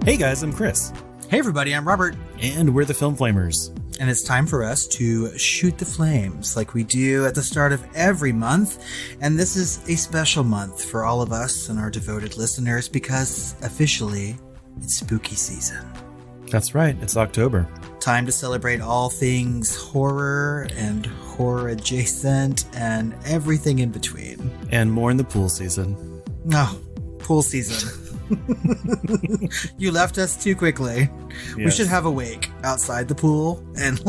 Hey guys, I'm Chris. Hey everybody, I'm Robert. And we're the Film Flamers. And it's time for us to shoot the flames like we do at the start of every month. And this is a special month for all of us and our devoted listeners because officially it's spooky season. That's right, it's October. Time to celebrate all things horror and horror adjacent and everything in between. And more in the pool season. Oh, pool season. You left us too quickly. Yes. We should have a wake outside the pool and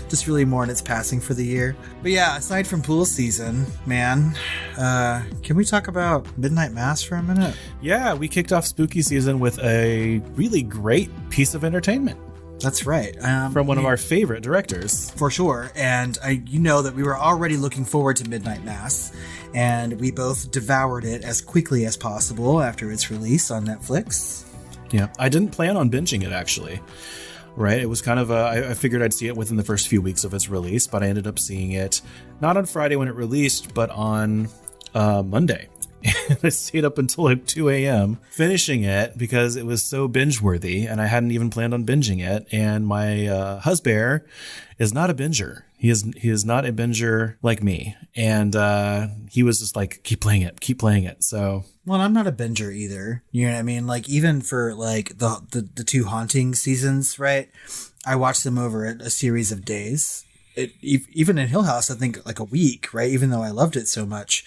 just really mourn its passing for the year. But yeah, aside from pool season, man, can we talk about Midnight Mass for a minute? Yeah, we kicked off spooky season with a really great piece of entertainment. That's right. From one of our favorite directors. For sure. And you know that we were already looking forward to Midnight Mass, and we both devoured it as quickly as possible after its release on Netflix. Yeah, I didn't plan on binging it, actually. Right? It was kind of I figured I'd see it within the first few weeks of its release, but I ended up seeing it not on Friday when it released, but on Monday. And I stayed up until like 2 a.m. finishing it because it was so binge-worthy, and I hadn't even planned on binging it. And my husband is not a binger. He is not a binger like me. And he was just like, keep playing it. So, well, I'm not a binger either. You know what I mean? Like, even for like the two Haunting seasons, right? I watched them over a series of days. Even in Hill House, I think like a week, right? Even though I loved it so much.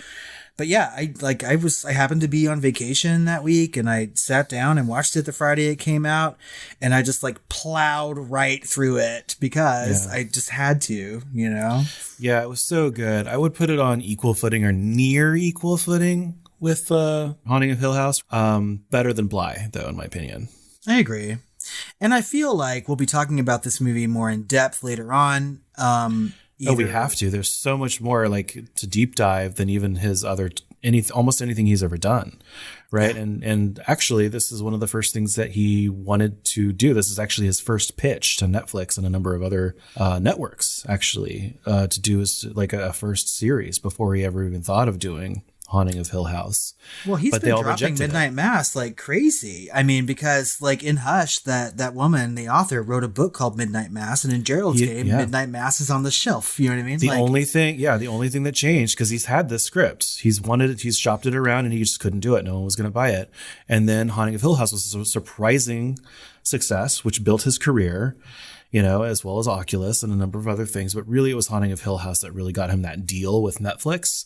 But yeah, I happened to be on vacation that week, and I sat down and watched it the Friday it came out, and I just like plowed right through it because I just had to, you know? Yeah, it was so good. I would put it on equal footing or near equal footing with Haunting of Hill House. Better than Bly, though, in my opinion. I agree. And I feel like we'll be talking about this movie more in depth later on. We have to. There's so much more like to deep dive than even his other almost anything he's ever done, right? Yeah. And actually, this is one of the first things that he wanted to do. This is actually his first pitch to Netflix and a number of other networks, actually, to do as like a first series before he ever even thought of doing Haunting of Hill House. Well, he's been dropping Midnight Mass like crazy. I mean, because like in Hush, that woman, the author, wrote a book called Midnight Mass, and in Gerald's Game, Midnight Mass is on the shelf. You know what I mean? The only thing that changed, because he's had this script, he's shopped it around, and he just couldn't do it. No one was going to buy it. And then Haunting of Hill House was a surprising success, which built his career, you know, as well as Oculus and a number of other things. But really, it was Haunting of Hill House that really got him that deal with Netflix,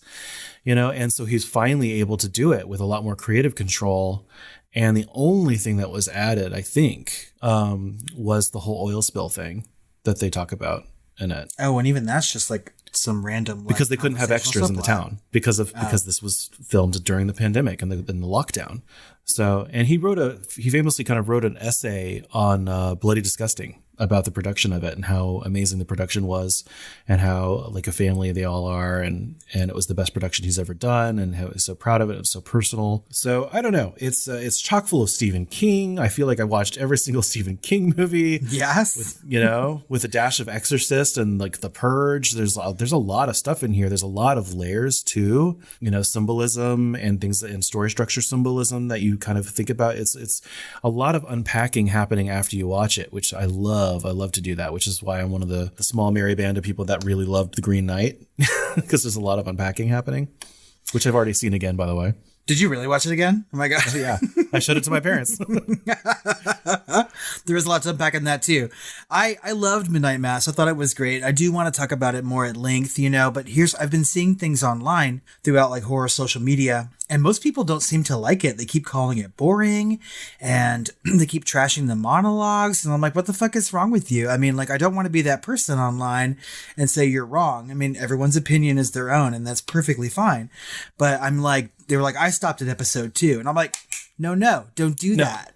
you know, and so he's finally able to do it with a lot more creative control. And the only thing that was added, I think, was the whole oil spill thing that they talk about in it. Oh, and even that's just like some random, because they couldn't have extras in the town because this was filmed during the pandemic and the lockdown. So, and he famously kind of wrote an essay on Bloody Disgusting about the production of it and how amazing the production was and how like a family they all are, and it was the best production he's ever done, and how he's so proud of it. It was so personal. So I don't know. It's chock full of Stephen King. I feel like I watched every single Stephen King movie. Yes. With a dash of Exorcist and like The Purge. There's a lot of stuff in here. There's a lot of layers too, you know, symbolism and things and story structure symbolism that you kind of think about. It's a lot of unpacking happening after you watch it, which I love. I love to do that, which is why I'm one of the small merry band of people that really loved The Green Knight, because there's a lot of unpacking happening, which I've already seen again, by the way. Did you really watch it again? Oh my God. Yeah. I showed it to my parents. There was a lot to unpack in that too. I loved Midnight Mass. I thought it was great. I do want to talk about it more at length, you know, but I've been seeing things online throughout like horror social media, and most people don't seem to like it. They keep calling it boring, and they keep trashing the monologues. And I'm like, what the fuck is wrong with you? I mean, like, I don't want to be that person online and say you're wrong. I mean, everyone's opinion is their own, and that's perfectly fine. But I'm like, they were like, I stopped at episode 2. And I'm like, no, don't do that.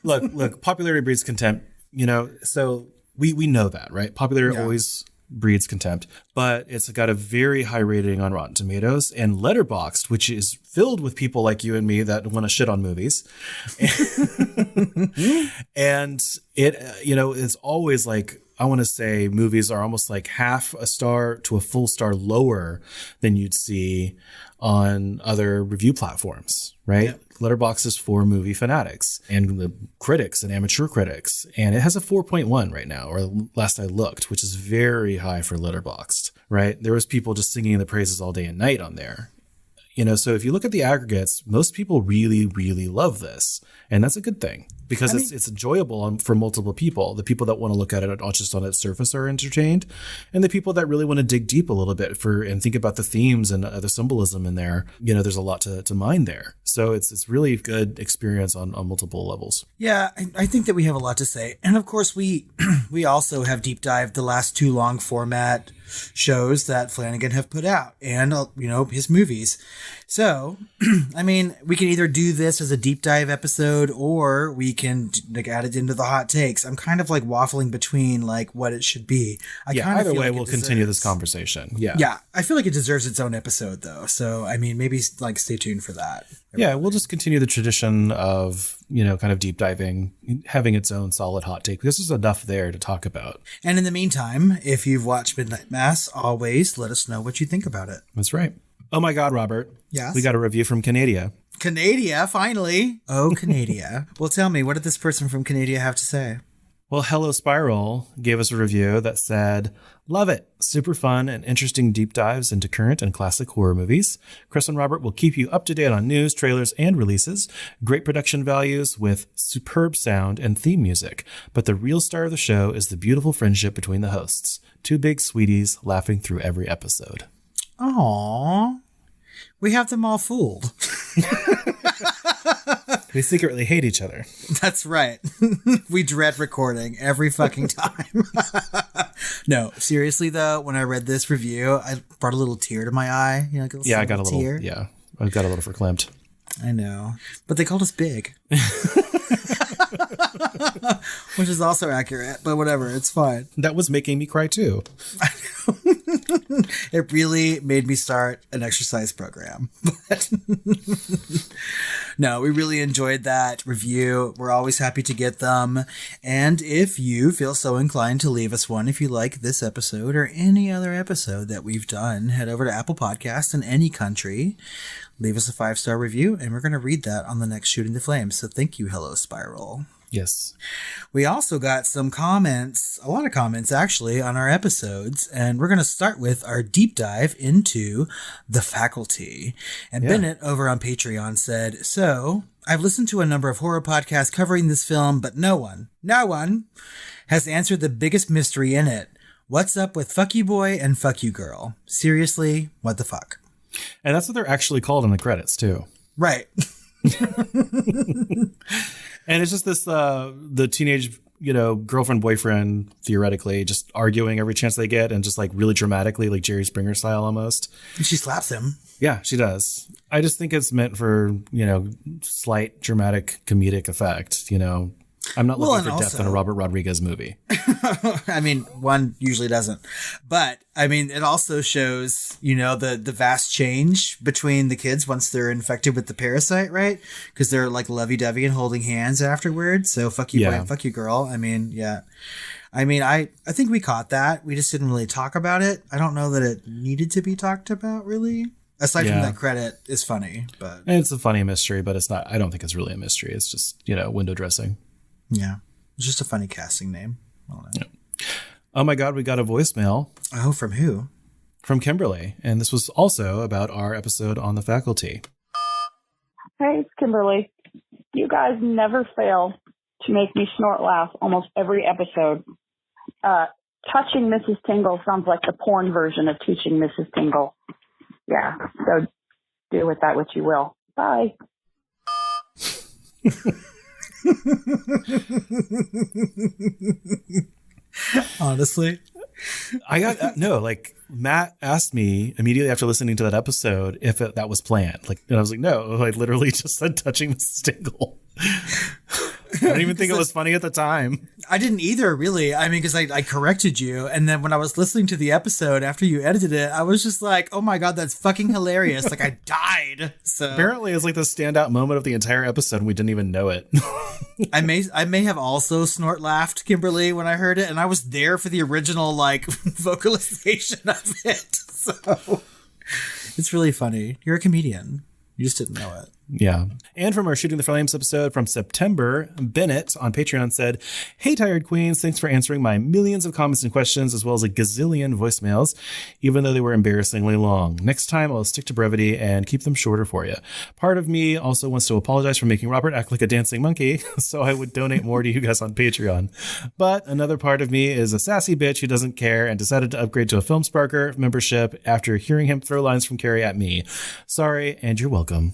Look, popularity breeds contempt, you know, so we know that, right? Popularity always breeds contempt, but it's got a very high rating on Rotten Tomatoes and Letterboxd, which is filled with people like you and me that want to shit on movies. And it, you know, it's always like, I want to say movies are almost like half a star to a full star lower than you'd see on other review platforms, right? Yep. Letterboxd is for movie fanatics and the critics and amateur critics. And it has a 4.1 right now, or last I looked, which is very high for Letterboxd, right? There was people just singing the praises all day and night on there. So if you look at the aggregates, most people really, really love this. And that's a good thing because it's enjoyable for multiple people. The people that want to look at it not just on its surface are entertained, and the people that really want to dig deep a little bit and think about the themes and the symbolism in there. There's a lot to mine there. So it's really good experience on multiple levels. Yeah, I think that we have a lot to say. And of course, we also have deep dived the last 2 long format shows that Flanagan have put out and, his movies. So, we can either do this as a deep dive episode or we can add it into the hot takes. I'm kind of waffling between what it should be. Either way, we'll continue this conversation. Yeah. Yeah. I feel like it deserves its own episode though. So, maybe stay tuned for that. Yeah. We'll just continue the tradition of, kind of deep diving, having its own solid hot take because there's enough there to talk about. And in the meantime, if you've watched Midnight Mass, always let us know what you think about it. That's right. Oh my God, Robert. Yes. We got a review from Canada. Canada, finally. Oh, Canada. Well, tell me, what did this person from Canada have to say? Well, Hello Spiral gave us a review that said, love it. Super fun and interesting deep dives into current and classic horror movies. Chris and Robert will keep you up to date on news, trailers, and releases. Great production values with superb sound and theme music. But the real star of the show is the beautiful friendship between the hosts. 2 big sweeties laughing through every episode. Aww. We have them all fooled. We secretly hate each other. That's right. We dread recording every fucking time. No, seriously though, when I read this review, I brought a little tear to my eye. I got a little tear. Yeah, I got a little verklempt. I know, but they called us big. Which is also accurate, but whatever, it's fine. That was making me cry too. It really made me start an exercise program. But no, we really enjoyed that review. We're always happy to get them. And if you feel so inclined to leave us one, if you like this episode or any other episode that we've done, head over to Apple Podcasts in any country. Leave us a 5-star review, and we're going to read that on the next Shooting the Flames. So thank you, Hello Spiral. Yes. We also got some comments, a lot of comments actually, on our episodes, and we're going to start with our deep dive into The Faculty. And Bennet over on Patreon said, so I've listened to a number of horror podcasts covering this film, but no one has answered the biggest mystery in it. What's up with Fuck You Boy and Fuck You Girl? Seriously, what the fuck? And that's what they're actually called in the credits too. Right. And it's just this, the teenage, girlfriend, boyfriend, theoretically, just arguing every chance they get and just really dramatically, like Jerry Springer style almost. And she slaps him. Yeah, she does. I just think it's meant for, slight dramatic comedic effect, I'm not looking for death in a Robert Rodriguez movie. I mean, one usually doesn't. But, it also shows, the vast change between the kids once they're infected with the parasite, right? Because they're lovey-dovey and holding hands afterwards. So fuck you boy and fuck you girl. I think we caught that. We just didn't really talk about it. I don't know that it needed to be talked about, really. Aside from that credit is funny. But it's a funny mystery, but it's not, I don't think it's really a mystery. It's just, window dressing. Yeah. It's just a funny casting name. I don't know. Yeah. Oh my God, we got a voicemail. Oh, from who? From Kimberly. And this was also about our episode on The Faculty. Hey, it's Kimberly. You guys never fail to make me snort laugh almost every episode. Touching Mrs. Tingle sounds like the porn version of Teaching Mrs. Tingle. Yeah, so do with that what you will. Bye. Honestly, I got Matt asked me immediately after listening to that episode if that was planned. And I was like, no, I literally just said touching Mrs. Tingle. I don't even think it was funny at the time. I didn't either, really. Because I corrected you. And then when I was listening to the episode after you edited it, I was just like, oh my God, that's fucking hilarious. I died. So apparently it's the standout moment of the entire episode and we didn't even know it. I may have also snort laughed, Kimberly, when I heard it. And I was there for the original vocalization of it. So It's really funny. You're a comedian. You just didn't know it. Yeah. And from our Shooting the Flames episode from September, Bennet on Patreon said, "Hey, Tired Queens, thanks for answering my millions of comments and questions, as well as a gazillion voicemails, even though they were embarrassingly long. Next time, I'll stick to brevity and keep them shorter for you. Part of me also wants to apologize for making Robert act like a dancing monkey, so I would donate more to you guys on Patreon. But another part of me is a sassy bitch who doesn't care and decided to upgrade to a Film Sparker membership after hearing him throw lines from Carrie at me. Sorry, and you're welcome."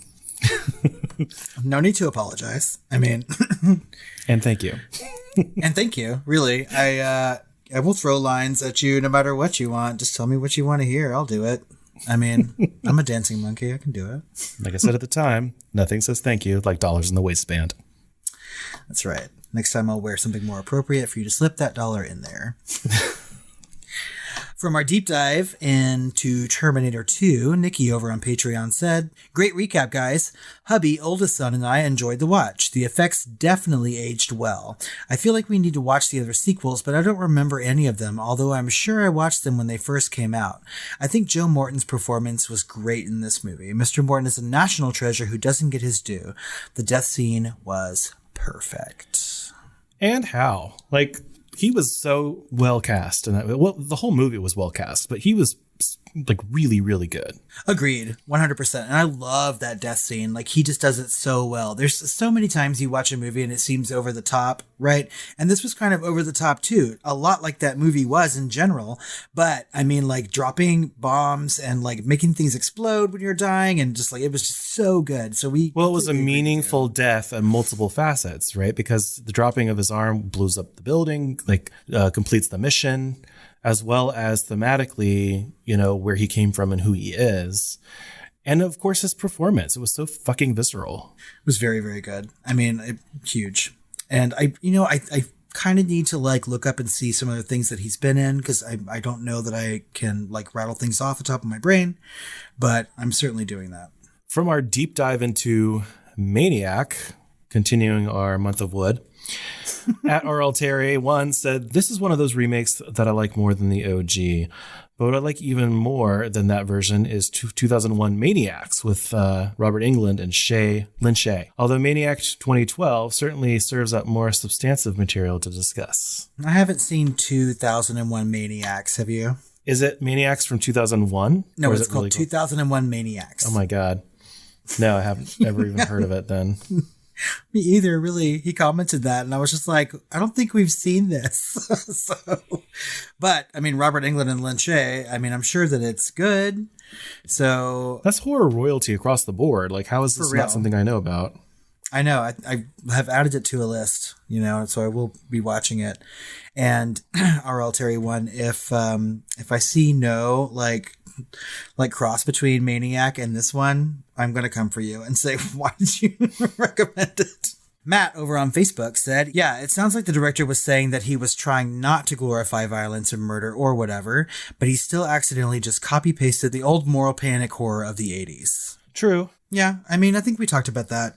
No need to apologize. I mean, And thank you. and thank you. Really, I will throw lines at you no matter what you want. Just tell me what you want to hear. I'll do it. I mean, I'm a dancing monkey. I can do it. Like I said at the time, nothing says thank you like dollars in the waistband. That's right. Next time I'll wear something more appropriate for you to slip that dollar in there. From our deep dive into Terminator 2, Nikki over on Patreon said, "Great recap, guys. Hubby, oldest son, and I enjoyed the watch. The effects definitely aged well. I feel like we need to watch the other sequels, but I don't remember any of them, although I'm sure I watched them when they first came out. I think Joe Morton's performance was great in this movie. Mr. Morton is a national treasure who doesn't get his due. The death scene was perfect." And how? Like, he was so well cast, and well, the whole movie was well cast, but he was like really, really good. Agreed, 100%. And I love that death scene. Like, he just does it so well. There's so many times you watch a movie and it seems over the top, right? And this was kind of over the top too. A lot like that movie was in general. But I mean, like, dropping bombs and like making things explode when you're dying, and just like, it was just so good. So it was a meaningful death on multiple facets, right? Because the dropping of his arm blows up the building, like completes the mission, as well as thematically, where he came from and who he is. And of course, his performance. It was so fucking visceral. It was very, very good. I mean, huge. And I kind of need to like look up and see some of the things that he's been in, because I don't know that I can like rattle things off the top of my brain, but I'm certainly doing that. From our deep dive into Maniac, continuing our month of wood, at RL Terry 1 said, "This is one of those remakes that I like more than the OG. But what I like even more than that version is 2001 Maniacs with Robert Englund and Lynn Shay. Although Maniac 2012 certainly serves up more substantive material to discuss." I haven't seen 2001 Maniacs. Have you? Is it Maniacs from 2001? No, it's called 2001 Maniacs. Oh my God. No, I haven't ever even heard of it then. Me either, really. He commented that, and I was just like, I don't think we've seen this. But I mean, Robert Englund and Lynn Shay, I mean, I'm sure that it's good. So that's horror royalty across the board. Like, how is this not something I know about? I know. I have added it to a list, so I will be watching it. And RL Terry 1, if I see no like cross between Maniac and this one, I'm going to come for you and say, why did you recommend it? Matt over on Facebook said, "Yeah, it sounds like the director was saying that he was trying not to glorify violence and murder or whatever, but he still accidentally just copy pasted the old moral panic horror of the 80s. True. Yeah. I mean, I think we talked about that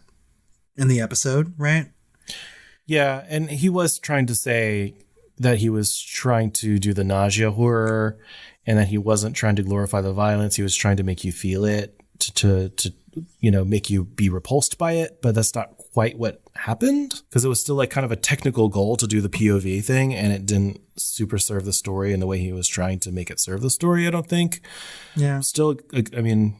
in the episode, right? Yeah. And he was trying to say that he was trying to do the nausea horror, and that he wasn't trying to glorify the violence. He was trying to make you feel it, to make you be repulsed by it. But that's not quite what happened, because it was still like kind of a technical goal to do the POV thing, and it didn't super serve the story in the way he was trying to make it serve the story, I don't think. Yeah. Still, I mean,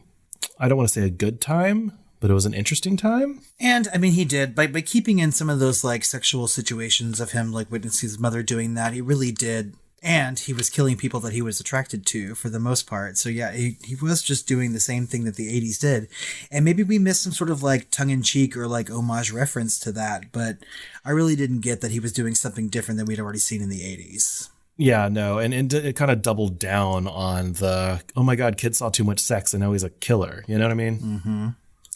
I don't want to say a good time, but it was an interesting time. And I mean, he did by keeping in some of those like sexual situations of him, like witnessing his mother doing that. He really did. And he was killing people that he was attracted to for the most part. So yeah, he was just doing the same thing that the 80s did. And maybe we missed some sort of like tongue-in-cheek or like homage reference to that. But I really didn't get that he was doing something different than we'd already seen in the 80s. Yeah, no. And it kind of doubled down on the, oh my God, kid saw too much sex and now he's a killer. You know what I mean? Mm-hmm.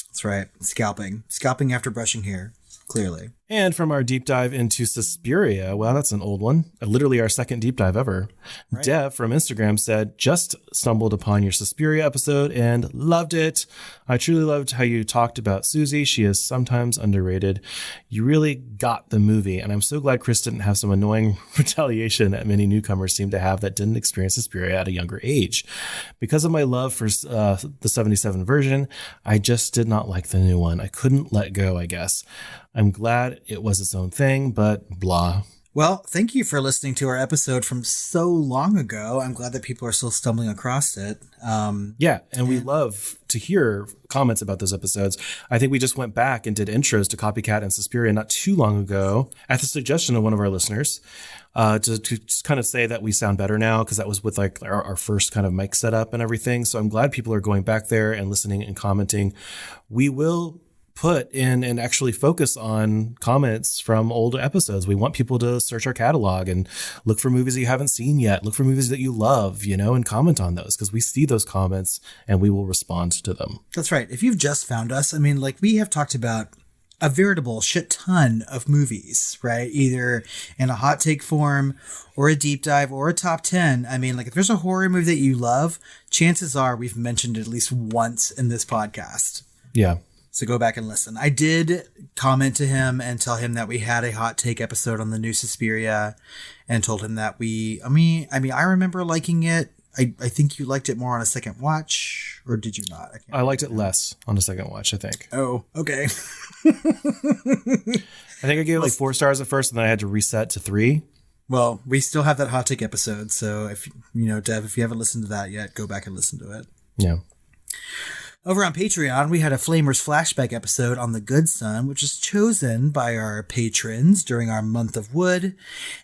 That's right. Scalping after brushing hair. Clearly. And from our deep dive into Suspiria, wow, that's an old one. Literally our second deep dive ever. Right. Dev from Instagram said, just stumbled upon your Suspiria episode and loved it. I truly loved how you talked about Susie. She is sometimes underrated. You really got the movie. And I'm so glad Chris didn't have some annoying retaliation that many newcomers seem to have that didn't experience Suspiria at a younger age. Because of my love for the 77 version, I just did not like the new one. I couldn't let go, I guess. I'm glad it was its own thing, but blah. Well, thank you for listening to our episode from so long ago. I'm glad that people are still stumbling across it. We love to hear comments about those episodes. I think we just went back and did intros to Copycat and Suspiria not too long ago at the suggestion of one of our listeners to just kind of say that we sound better now because that was with like our first kind of mic setup and everything. So I'm glad people are going back there and listening and commenting. We will put in and actually focus on comments from old episodes. We want people to search our catalog and look for movies that you haven't seen yet. Look for movies that you love, and comment on those because we see those comments and we will respond to them. That's right. If you've just found us, we have talked about a veritable shit ton of movies, right? Either in a hot take form or a deep dive or a top 10. If there's a horror movie that you love, chances are we've mentioned it at least once in this podcast. Yeah. So go back and listen. I did comment to him and tell him that we had a hot take episode on the new Suspiria and told him that I remember liking it. I think you liked it more on a second watch, or did you not? I liked it less on a second watch, I think. Oh, okay. I think I gave it 4 stars at first and then I had to reset to 3. Well, we still have that hot take episode. So if, Dev, if you haven't listened to that yet, go back and listen to it. Yeah. Over on Patreon, we had a Flamers flashback episode on The Good Son, which was chosen by our patrons during our month of Wood.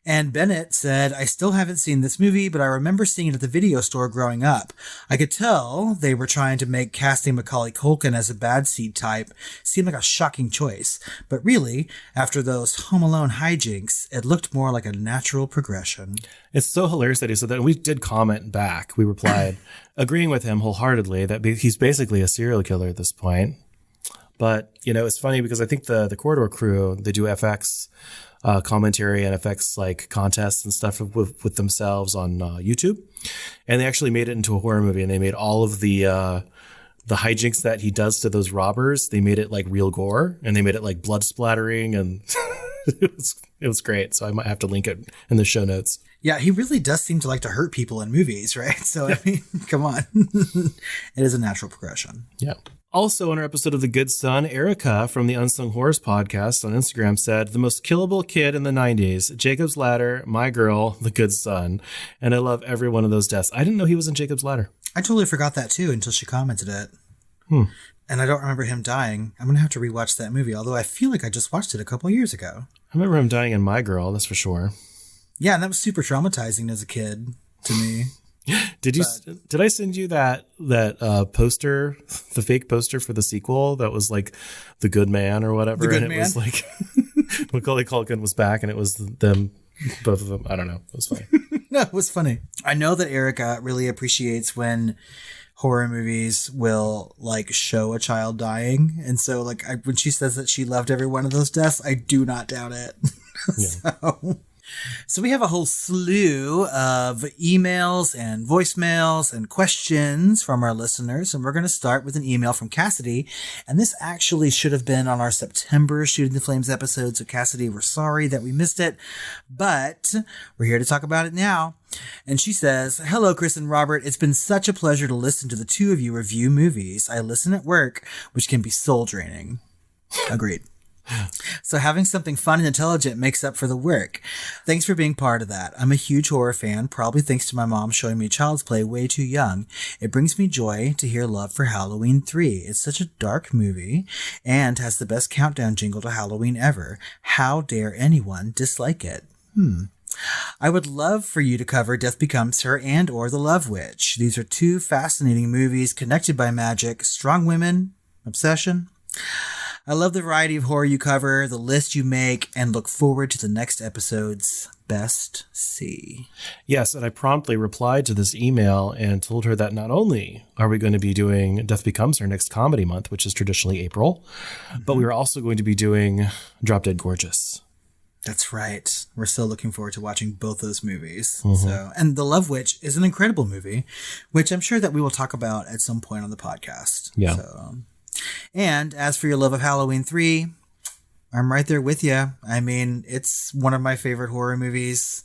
And Bennett said, I still haven't seen this movie, but I remember seeing it at the video store growing up. I could tell they were trying to make casting Macaulay Culkin as a bad seed type seem like a shocking choice. But really, after those Home Alone hijinks, it looked more like a natural progression. It's so hilarious that he said that. And we did comment back. We replied, agreeing with him wholeheartedly that he's basically a serial killer at this point. But, it's funny because I think the Corridor crew, they do FX commentary and FX contests and stuff with themselves on YouTube. And they actually made it into a horror movie and they made all of the hijinks that he does to those robbers. They made it real gore and they made it blood splattering and it was great. So I might have to link it in the show notes. Yeah, he really does seem to like to hurt people in movies, right? So, come on. It is a natural progression. Yeah. Also, on our episode of The Good Son, Erica from the Unsung Horrors podcast on Instagram said, the most killable kid in the 90s, Jacob's Ladder, My Girl, The Good Son. And I love every one of those deaths. I didn't know he was in Jacob's Ladder. I totally forgot that, too, until she commented it. And I don't remember him dying. I'm going to have to rewatch that movie, although I feel like I just watched it a couple years ago. I remember him dying in My Girl, that's for sure. Yeah, and that was super traumatizing as a kid to me. Did I send you that poster, the fake poster for the sequel that was The Good Man or whatever? The Good and Man? It was Macaulay Culkin was back and it was them, both of them. I don't know. It was funny. No, it was funny. I know that Erica really appreciates when horror movies will show a child dying. And so when she says that she loved every one of those deaths, I do not doubt it. Yeah. So we have a whole slew of emails and voicemails and questions from our listeners. And we're going to start with an email from Cassidy. And this actually should have been on our September Shooting the Flames episode. So Cassidy, we're sorry that we missed it, but we're here to talk about it now. And she says, hello, Chris and Robert. It's been such a pleasure to listen to the two of you review movies. I listen at work, which can be soul draining. Agreed. So having something fun and intelligent makes up for the work. Thanks for being part of that. I'm a huge horror fan, probably thanks to my mom showing me Child's Play way too young. It brings me joy to hear love for Halloween 3. It's such a dark movie and has the best countdown jingle to Halloween ever. How dare anyone dislike it? I would love for you to cover Death Becomes Her and or The Love Witch. These are two fascinating movies connected by magic, strong women, obsession. I love the variety of horror you cover, the list you make, and look forward to the next episode's Best C. Yes, and I promptly replied to this email and told her that not only are we going to be doing Death Becomes Her next comedy month, which is traditionally April, but we are also going to be doing Drop Dead Gorgeous. That's right. We're still looking forward to watching both those movies. So, and The Love Witch is an incredible movie, which I'm sure that we will talk about at some point on the podcast. Yeah. So, and as for your love of Halloween 3, I'm right there with you. I mean, it's one of my favorite horror movies.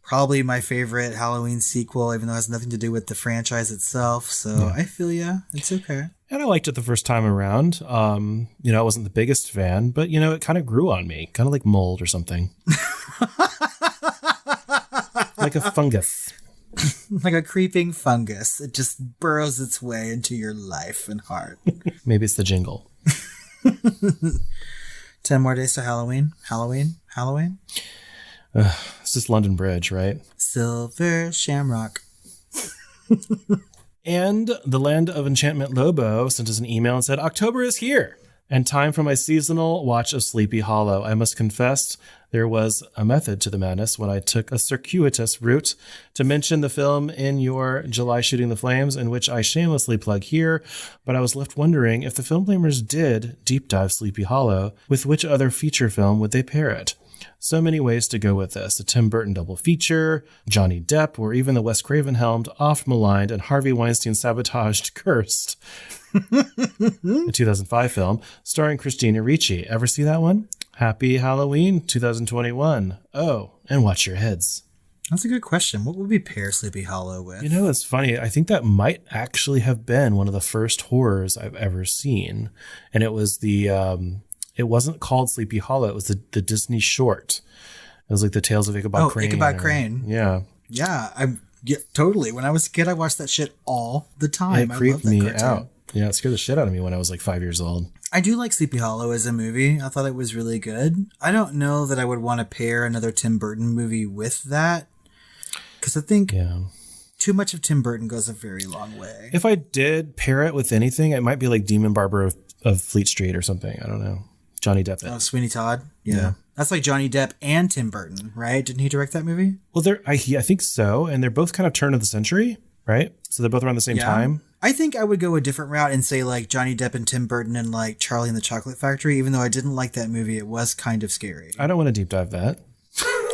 Probably my favorite Halloween sequel, even though it has nothing to do with the franchise itself. So I feel you. It's okay. And I liked it the first time around. I wasn't the biggest fan, but, it kind of grew on me. Kind of like mold or something. Like a fungus. Like a creeping fungus. It just burrows its way into your life and heart. Maybe it's the jingle. 10 more days to Halloween. Halloween. It's just London Bridge, right? Silver Shamrock. And the Land of Enchantment Lobo sent us an email and said, October is here and time for my seasonal watch of Sleepy Hollow. I must confess there was a method to the madness when I took a circuitous route to mention the film in your July Shooting the Flames, in which I shamelessly plug here, but I was left wondering if the Film Flamers did deep dive Sleepy Hollow, with which other feature film would they pair it? So many ways to go with this. A Tim Burton double feature, Johnny Depp, or even the Wes Craven-helmed, oft-maligned, and Harvey Weinstein-sabotaged Cursed, a 2005 film starring Christina Ricci. Ever see that one? Happy Halloween 2021. Oh, and watch your heads. That's a good question. What would we pair Sleepy Hollow with? It's funny. I think that might actually have been one of the first horrors I've ever seen. And it was it wasn't called Sleepy Hollow. It was the Disney short. It was like the Tales of Ichabod Crane. Ichabod Crane. Yeah. Yeah, totally. When I was a kid, I watched that shit all the time. It creeped me out. Yeah, it scared the shit out of me when I was like 5 years old. I do like Sleepy Hollow as a movie. I thought it was really good. I don't know that I would want to pair another Tim Burton movie with that, because I think too much of Tim Burton goes a very long way. If I did pair it with anything, it might be like Demon Barber of Fleet Street or something. I don't know. Johnny Depp. Oh, Sweeney Todd. Yeah. That's like Johnny Depp and Tim Burton, right? Didn't he direct that movie? Well, I think so. And they're both kind of turn of the century, right? So they're both around the same time. I think I would go a different route and say like Johnny Depp and Tim Burton and like Charlie and the Chocolate Factory, even though I didn't like that movie. It was kind of scary. I don't want to deep dive that.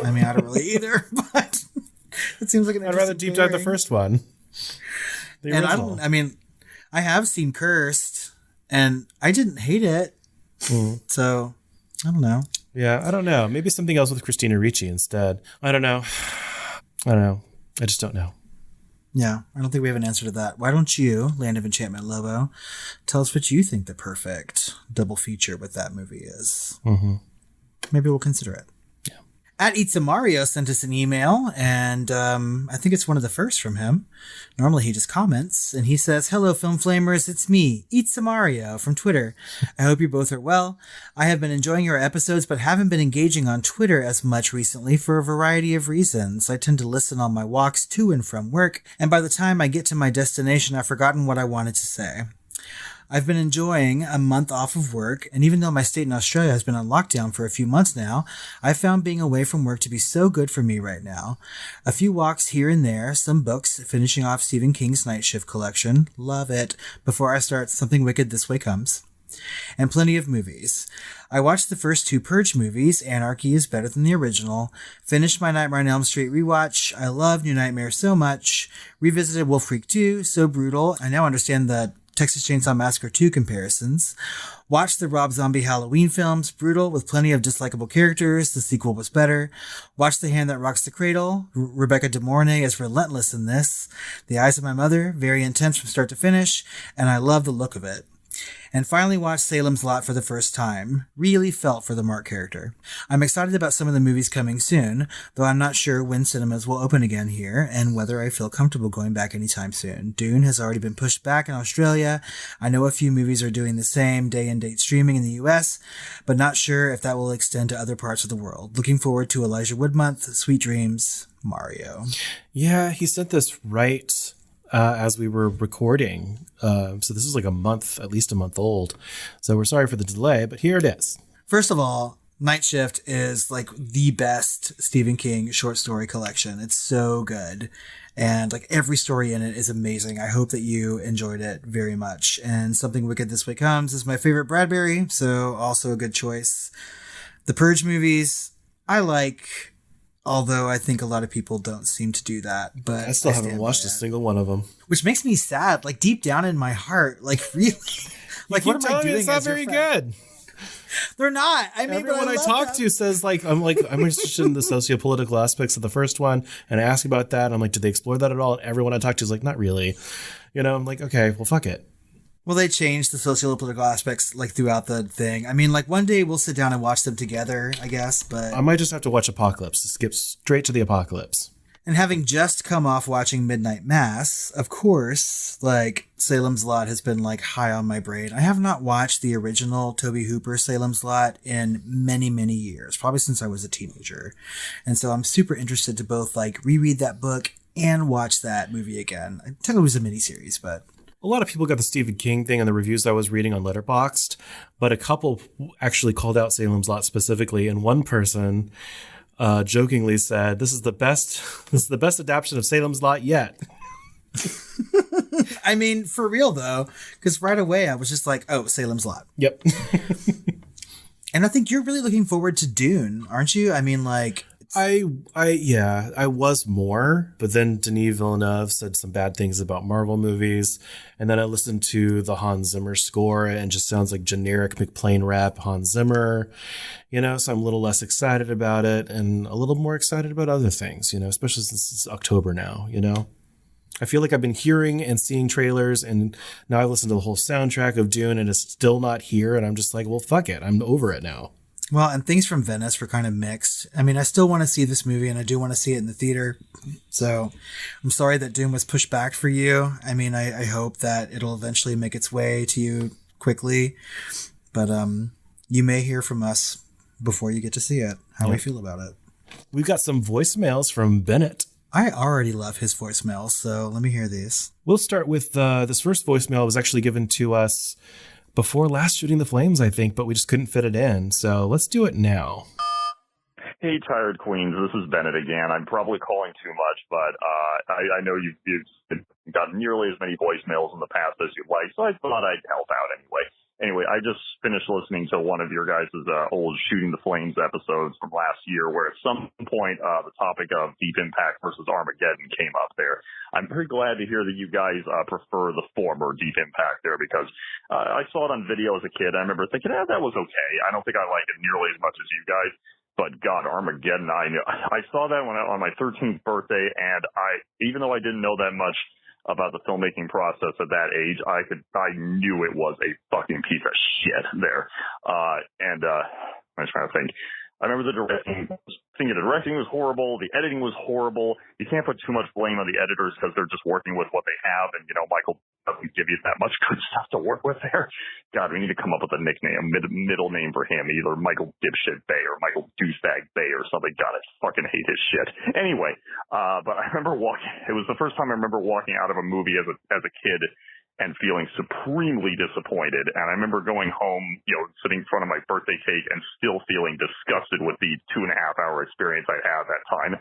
I mean, I don't really either, but it seems like I'd rather deep dive the first one. And I have seen Cursed and I didn't hate it. So I don't know. Yeah, I don't know. Maybe something else with Christina Ricci instead. I don't know. I just don't know. Yeah, I don't think we have an answer to that. Why don't you, Land of Enchantment Lobo, tell us what you think the perfect double feature with that movie is? Mm-hmm. Maybe we'll consider it. Yeah. At Eats a Mario sent us an email, and I think it's one of the first from him. Normally he just comments, and he says, "Hello, Film Flamers, it's me, Eats a Mario from Twitter. I hope you both are well. I have been enjoying your episodes, but haven't been engaging on Twitter as much recently for a variety of reasons. I tend to listen on my walks to and from work, and by the time I get to my destination, I've forgotten what I wanted to say. I've been enjoying a month off of work, and even though my state in Australia has been on lockdown for a few months now, I've found being away from work to be so good for me right now. A few walks here and there, some books, finishing off Stephen King's Night Shift collection, love it, before I start Something Wicked This Way Comes, and plenty of movies. I watched the first 2 Purge movies, Anarchy is better than the original, finished my Nightmare on Elm Street rewatch, I love New Nightmare so much, revisited Wolf Creek 2, so brutal, I now understand the Texas Chainsaw Massacre 2 comparisons. Watched the Rob Zombie Halloween films, brutal with plenty of dislikable characters. The sequel was better. Watched The Hand That Rocks the Cradle. Rebecca De Mornay is relentless in this. The Eyes of My Mother, very intense from start to finish, and I love the look of it. And finally watched Salem's Lot for the first time. Really felt for the Mark character. I'm excited about some of the movies coming soon, though I'm not sure when cinemas will open again here and whether I feel comfortable going back anytime soon. Dune has already been pushed back in Australia. I know a few movies are doing the same day and date streaming in the US, but not sure if that will extend to other parts of the world. Looking forward to Elijah Wood Month. Sweet dreams, Mario. Yeah, he sent this right as we were recording. So this is like at least a month old. So we're sorry for the delay, but here it is. First of all, Night Shift is like the best Stephen King short story collection. It's so good. And like every story in it is amazing. I hope that you enjoyed it very much. And Something Wicked This Way Comes is my favorite Bradbury, so also a good choice. The Purge movies, I like, although I think a lot of people don't seem to do that. But I still haven't watched a single one of them. Which makes me sad, like deep down in my heart, like really. Like what am I doing? It's not very good. They're not. I mean, everyone I talk to says I'm interested in the sociopolitical aspects of the first one, and I ask about that. I'm like, did they explore that at all? And everyone I talk to is like, not really. I'm like, okay, well, fuck it. Well, they changed the sociopolitical aspects like throughout the thing. I mean, like one day we'll sit down and watch them together, I guess. But I might just have to watch Apocalypse. Skip straight to the Apocalypse. And having just come off watching Midnight Mass, of course, like Salem's Lot has been like high on my brain. I have not watched the original Tobe Hooper Salem's Lot in many, many years, probably since I was a teenager. And so I'm super interested to both like reread that book and watch that movie again. I think it was a miniseries, but a lot of people got the Stephen King thing in the reviews I was reading on Letterboxd, but a couple actually called out Salem's Lot specifically, and one person jokingly said, "This is the best adaptation of Salem's Lot yet." I mean, for real though, because right away I was just like, "Oh, Salem's Lot." Yep. And I think you're really looking forward to Dune, aren't you? I mean, like, I was more, but then Denis Villeneuve said some bad things about Marvel movies, and then I listened to the Hans Zimmer score, and it just sounds like generic McPlane rap Hans Zimmer, so I'm a little less excited about it, and a little more excited about other things, especially since it's October now, I feel like I've been hearing and seeing trailers, and now I've listened to the whole soundtrack of Dune, and it's still not here, and I'm just like, well, fuck it, I'm over it now. Well, and things from Venice were kind of mixed. I mean, I still want to see this movie, and I do want to see it in the theater. So I'm sorry that Dune was pushed back for you. I mean, I hope that it'll eventually make its way to you quickly. But you may hear from us before you get to see it, how we feel about it. We've got some voicemails from Bennet. I already love his voicemails, so let me hear these. We'll start with this first voicemail was actually given to us before last Shooting the Flames, I think, but we just couldn't fit it in. So let's do it now. Hey, Tired Queens. This is Bennett again. I'm probably calling too much, but I know you've gotten nearly as many voicemails in the past as you'd like, so I thought I'd help out anyway. Anyway, I just finished listening to one of your guys' old Shooting the Flames episodes from last year, where at some point the topic of Deep Impact versus Armageddon came up there. I'm very glad to hear that you guys prefer the former Deep Impact there, because I saw it on video as a kid. I remember thinking, that was okay. I don't think I liked it nearly as much as you guys. But God, Armageddon, I saw that on my 13th birthday, and even though I didn't know that much about the filmmaking process at that age, I knew it was a fucking piece of shit there. I'm trying to think. I remember the directing. The directing was horrible. The editing was horrible. You can't put too much blame on the editors because they're just working with what they have. And, Michael doesn't give you that much good stuff to work with there. God, we need to come up with a nickname, a middle name for him, either Michael Dipshit Bay or Michael Douchebag Bay or something. God, I fucking hate his shit. Anyway, but I remember it was the first time I remember walking out of a movie as a kid and feeling supremely disappointed. And I remember going home, sitting in front of my birthday cake and still feeling disgusted with the 2.5-hour experience I had at that time.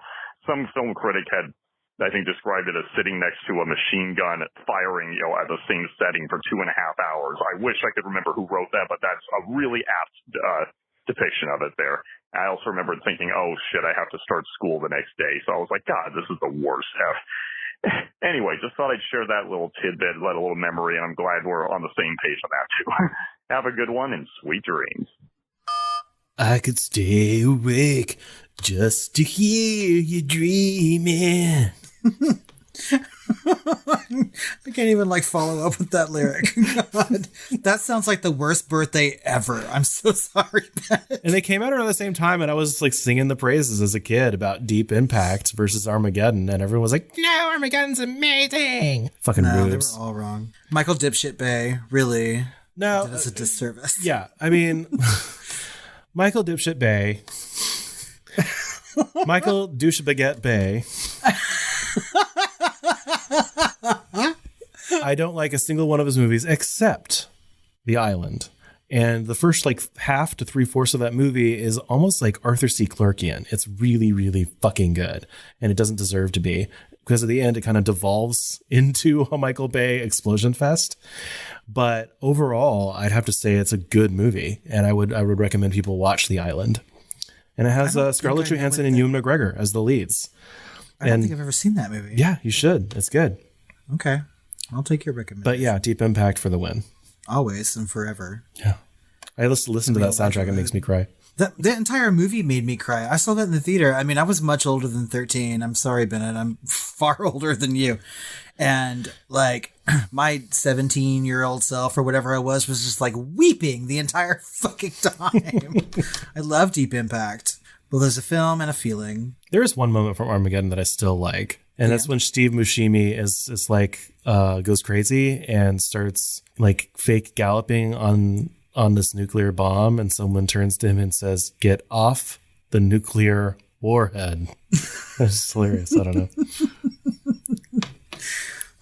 Some film critic had, I think, described it as sitting next to a machine gun firing, at the same setting for 2.5 hours. I wish I could remember who wrote that, but that's a really apt depiction of it there. I also remember thinking, oh shit, I have to start school the next day. So I was like, God, this is the worst. Anyway, just thought I'd share that little tidbit, let a little memory, and I'm glad we're on the same page on that too. Have a good one and sweet dreams. I could stay awake just to hear you dreaming. I can't even follow up with that lyric. God, that sounds like the worst birthday ever. I'm so sorry, Bennett. And they came out around the same time, and I was singing the praises as a kid about Deep Impact versus Armageddon, and everyone was like, "No, Armageddon's amazing." Fucking rubes. They were all wrong. Michael Dipshit Bay, really? No, did us a disservice. Yeah, I mean, Michael Dipshit Bay, Michael Douche Baguette Bay. I don't like a single one of his movies except The Island. And the first like half to 3/4 of that movie is almost like Arthur C. Clarkean. It's really, really fucking good. And it doesn't deserve to be, because at the end it kind of devolves into a Michael Bay explosion fest. But overall, I'd have to say it's a good movie. And I would recommend people watch The Island. And it has Scarlett Johansson and Ewan McGregor as the leads. I don't think I've ever seen that movie. Yeah, you should. It's good. Okay. I'll take your recommendation. But yeah, Deep Impact for the win. Always and forever. Yeah. I listen to that soundtrack. It makes me cry. The entire movie made me cry. I saw that in the theater. I mean, I was much older than 13. I'm sorry, Bennett. I'm far older than you. And like my 17-year-old self or whatever I was just like weeping the entire fucking time. I love Deep Impact. Well, there's a film and a feeling. There is one moment from Armageddon that I still like. And that's when Steve Buscemi is like, goes crazy and starts like fake galloping on this nuclear bomb. And someone turns to him and says, "Get off the nuclear warhead." That's hilarious. I don't know.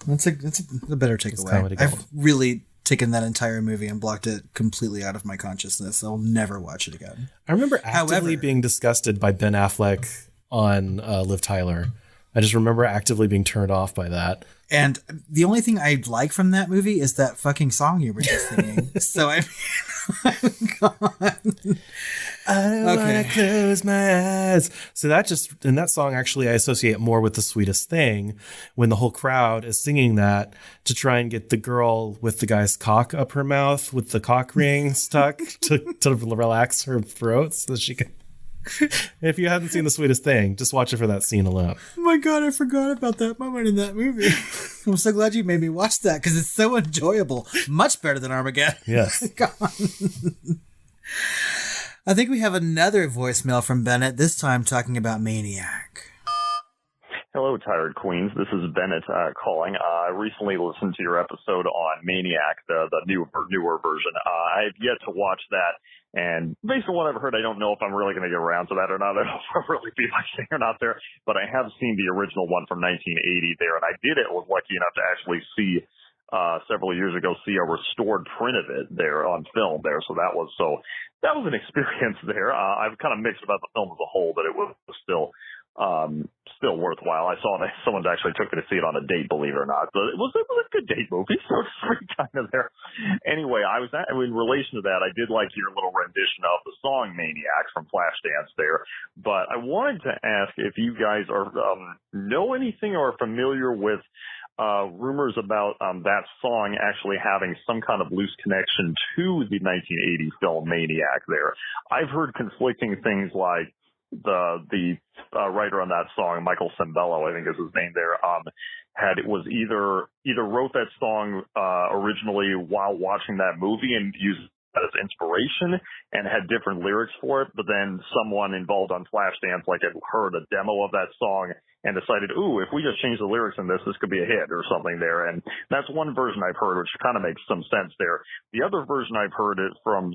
That's a better takeaway. I've really taken that entire movie and blocked it completely out of my consciousness. I'll never watch it again. I remember actively being disgusted by Ben Affleck on Liv Tyler. I just remember actively being turned off by that. And the only thing I like from that movie is that fucking song you were just singing. So I'm gone. I don't want to close my eyes. So that song actually I associate more with The Sweetest Thing, when the whole crowd is singing that to try and get the girl with the guy's cock up her mouth with the cock ring stuck to relax her throat so that she can. If you haven't seen The Sweetest Thing, just watch it for that scene alone. Oh my God, I forgot about that moment in that movie. I'm so glad you made me watch that because it's so enjoyable. Much better than Armageddon. Yes. I think we have another voicemail from Bennett, this time talking about Maniac. Hello, Tired Queens. This is Bennett calling. I recently listened to your episode on Maniac, the newer version. I've yet to watch that, and based on what I've heard, I don't know if I'm really going to get around to that or not. I don't know if I'll really be my thing or not there, but I have seen the original one from 1980 there, and I was lucky enough to actually see several years ago a restored print of it there on film there. So that was an experience there. I'm kind of mixed about the film as a whole, but it was still worthwhile. I saw that someone actually took me to see it on a date, believe it or not. But it was a good date movie, so it's free kind of there. Anyway, in relation to that, I did like your little rendition of the song Maniac from Flashdance there. But I wanted to ask if you guys know anything or are familiar with rumors about that song actually having some kind of loose connection to the 1980 film Maniac there. I've heard conflicting things like the writer on that song, Michael Sembello, I think is his name there, was either wrote that song originally while watching that movie and used it as inspiration and had different lyrics for it, but then someone involved on Flashdance had heard a demo of that song and decided, if we just change the lyrics in this could be a hit or something there. And that's one version I've heard, which kind of makes some sense there. The other version I've heard is from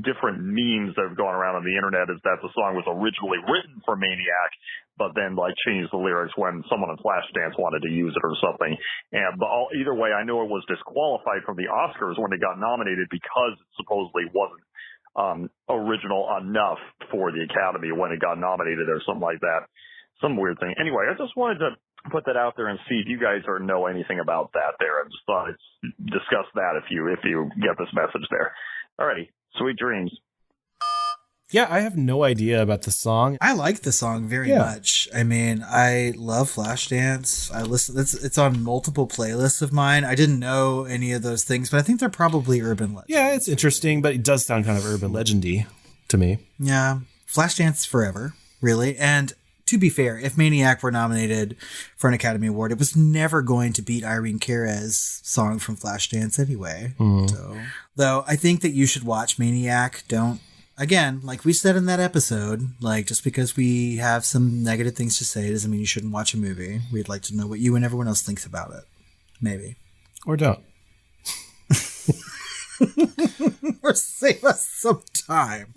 different memes that have gone around on the internet is that the song was originally written for Maniac, but then changed the lyrics when someone on Flashdance wanted to use it or something. But either way, I know it was disqualified from the Oscars when it got nominated because it supposedly wasn't original enough for the Academy when it got nominated or something like that. Some weird thing. Anyway, I just wanted to put that out there and see if you guys know anything about that there. I just thought I'd discuss that if you get this message there. Alrighty. Sweet dreams. Yeah, I have no idea about the song. I like the song very much. I mean, I love Flashdance. I listen. It's on multiple playlists of mine. I didn't know any of those things, but I think they're probably urban legends. Yeah, it's interesting, but it does sound kind of urban legendy to me. Yeah, Flashdance forever, really. And to be fair, if Maniac were nominated for an Academy Award, it was never going to beat Irene Care's song from Flashdance anyway. So, though I think that you should watch Maniac. Again, like we said in that episode, just because we have some negative things to say doesn't mean you shouldn't watch a movie. We'd like to know what you and everyone else thinks about it. Maybe. Or don't. Or save us some time.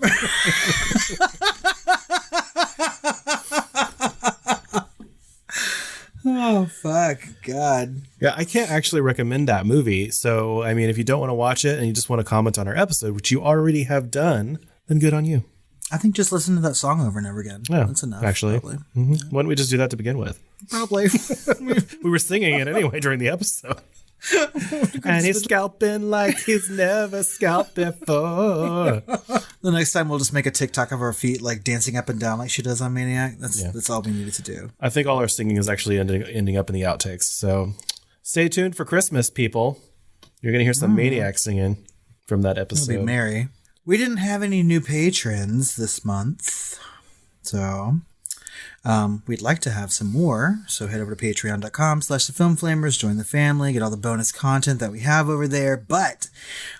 Oh, fuck. God. Yeah, I can't actually recommend that movie. So, I mean, if you don't want to watch it and you just want to comment on our episode, which you already have done, then good on you. I think just listen to that song over and over again. Yeah, that's enough. Actually, probably. Why don't we just do that to begin with? Probably. We were singing it anyway during the episode. And he's scalping like he's never scalped before. The next time we'll just make a TikTok of our feet like dancing up and down like she does on Maniac. That's all we needed to do. I think all our singing is actually ending up in the outtakes. So stay tuned for Christmas, people. You're going to hear some Maniac singing from that episode. It'll be merry. We didn't have any new patrons this month, so we'd like to have some more. So head over to patreon.com/thefilmflamers, join the family, get all the bonus content that we have over there. But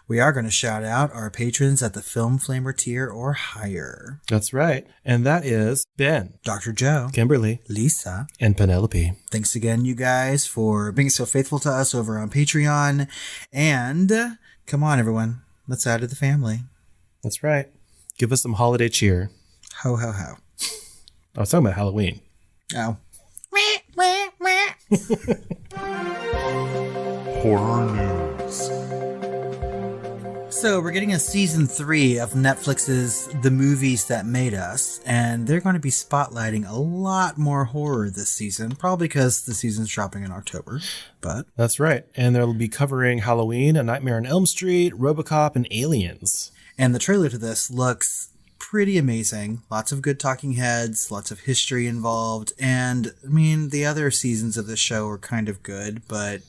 we are going to shout out our patrons at the Film Flamer tier or higher. That's right. And that is Ben, Dr. Joe, Kimberly, Lisa, and Penelope. Thanks again, you guys, for being so faithful to us over on Patreon. And come on, everyone. Let's add to the family. That's right. Give us some holiday cheer. Ho, ho, ho. I was talking about Halloween. Oh. Horror news. So we're getting a season 3 of Netflix's The Movies That Made Us, and they're going to be spotlighting a lot more horror this season, probably because the season's dropping in October, but... That's right. And they'll be covering Halloween, A Nightmare on Elm Street, RoboCop, and Aliens. And the trailer to this looks pretty amazing. Lots of good talking heads, lots of history involved, and, I mean, the other seasons of the show are kind of good, but...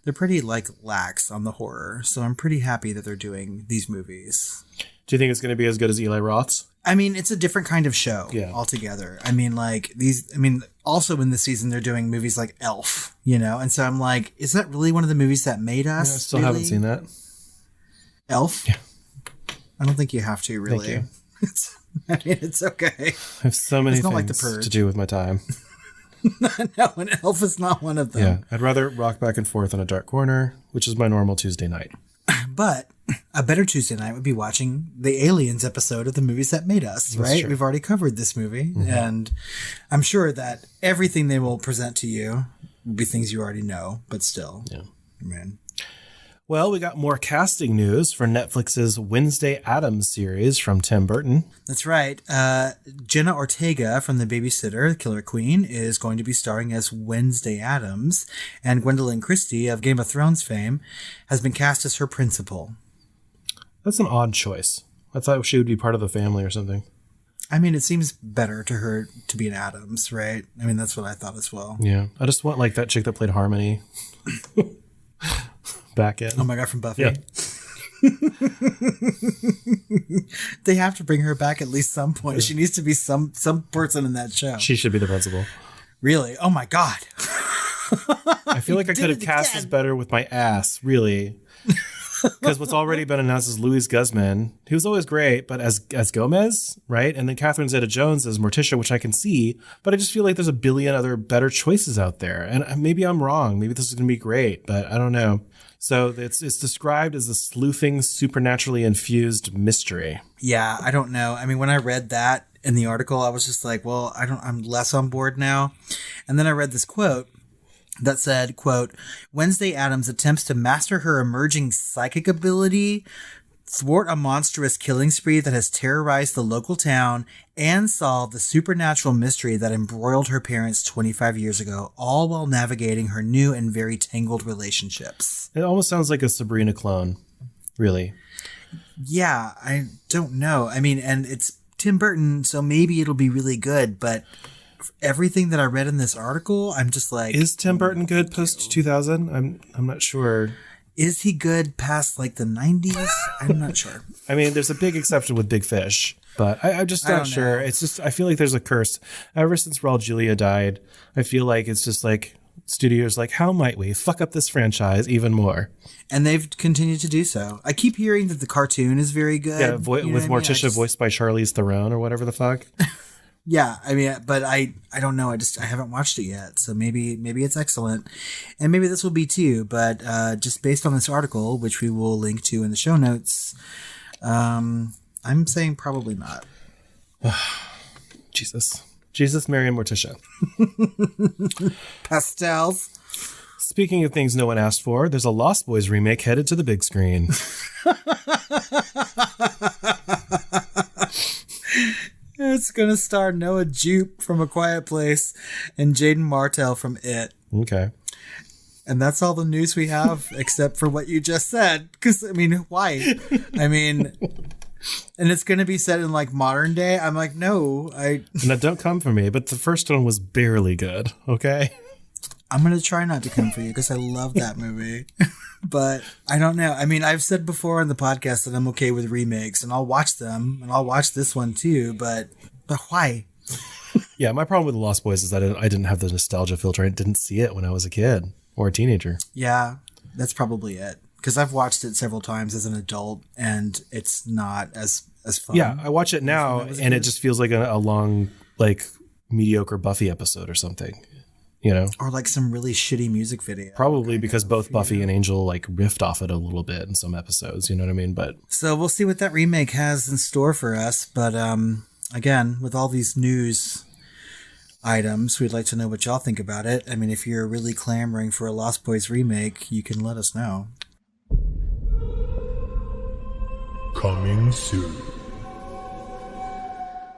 they're pretty, lax on the horror, so I'm pretty happy that they're doing these movies. Do you think it's going to be as good as Eli Roth's? I mean, it's a different kind of show altogether. I mean, also in this season, they're doing movies like Elf, and so I'm like, is that really one of the movies that made us? I still haven't seen that. Elf? Yeah. I don't think you have to, really. Thank you. It's okay. I have so many not like things The Purge. to do with my time. No, and Elf is not one of them. Yeah, I'd rather rock back and forth in a dark corner, which is my normal Tuesday night. But a better Tuesday night would be watching the Aliens episode of The Movies That Made Us, right? True. We've already covered this movie, and I'm sure that everything they will present to you will be things you already know, but still. Yeah. Man. Well, we got more casting news for Netflix's Wednesday Addams series from Tim Burton. That's right. Jenna Ortega from The Babysitter, Killer Queen, is going to be starring as Wednesday Addams, and Gwendolyn Christie of Game of Thrones fame has been cast as her principal. That's an odd choice. I thought she would be part of the family or something. I mean, it seems better to her to be an Addams, right? I mean, that's what I thought as well. Yeah. I just want that chick that played Harmony back in. Oh my God, from Buffy. Yeah. They have to bring her back at least some point. Yeah. She needs to be some person in that show. She should be the principal. Really? Oh my God. I feel like I could have cast this better with my ass, really. Because what's already been announced is Louis Guzman. He was always great, but as Gomez, right? And then Catherine Zeta-Jones as Morticia, which I can see, but I just feel like there's a billion other better choices out there. And maybe I'm wrong. Maybe this is going to be great, but I don't know. So it's described as a sleuthing, supernaturally infused mystery. Yeah, I don't know. I mean, when I read that in the article, I was just like, well, I'm less on board now. And then I read this quote that said, quote, Wednesday Addams attempts to master her emerging psychic ability, thwart a monstrous killing spree that has terrorized the local town, and solve the supernatural mystery that embroiled her parents 25 years ago, all while navigating her new and very tangled relationships. It almost sounds like a Sabrina clone, really. Yeah, I don't know. I mean, and it's Tim Burton, so maybe it'll be really good, but everything that I read in this article, I'm just like... Is Tim Burton good post-2000? I'm not sure. Is he good past, the 90s? I'm not sure. I mean, there's a big exception with Big Fish, but I'm just not sure. Know. It's just, I feel like there's a curse. Ever since Raul Julia died, I feel like it's just studios how might we fuck up this franchise even more? And they've continued to do so. I keep hearing that the cartoon is very good. Yeah, with Morticia voiced by Charlize Theron or whatever the fuck. Yeah, I mean, but I don't know. I haven't watched it yet, so maybe it's excellent, and maybe this will be too. But just based on this article, which we will link to in the show notes, I'm saying probably not. Jesus. Jesus, Mary, and Morticia. Pastels. Speaking of things no one asked for, there's a Lost Boys remake headed to the big screen. It's going to star Noah Jupe from A Quiet Place and Jaden Martell from It. Okay. And that's all the news we have, except for what you just said. Because, I mean, why? I mean, and it's going to be set in like modern day. I'm like, no. Now, don't come for me, but the first one was barely good, okay? I'm going to try not to come for you because I love that movie. But I don't know. I mean, I've said before on the podcast that I'm okay with remakes, and I'll watch them, and I'll watch this one too, but why? Yeah, my problem with The Lost Boys is that I didn't have the nostalgia filter. I didn't see it when I was a kid or a teenager. Yeah, that's probably it. Because I've watched it several times as an adult, and it's not as fun. Yeah, I watch it now, and it just feels like a long, like, mediocre Buffy episode or something. You know, or like some really shitty music video. Probably because both Buffy and Angel like riffed off it a little bit in some episodes. You know what I mean? But so we'll see what that remake has in store for us. But again, with all these news items, we'd like to know what y'all think about it. I mean, if you're really clamoring for a Lost Boys remake, you can let us know. Coming soon.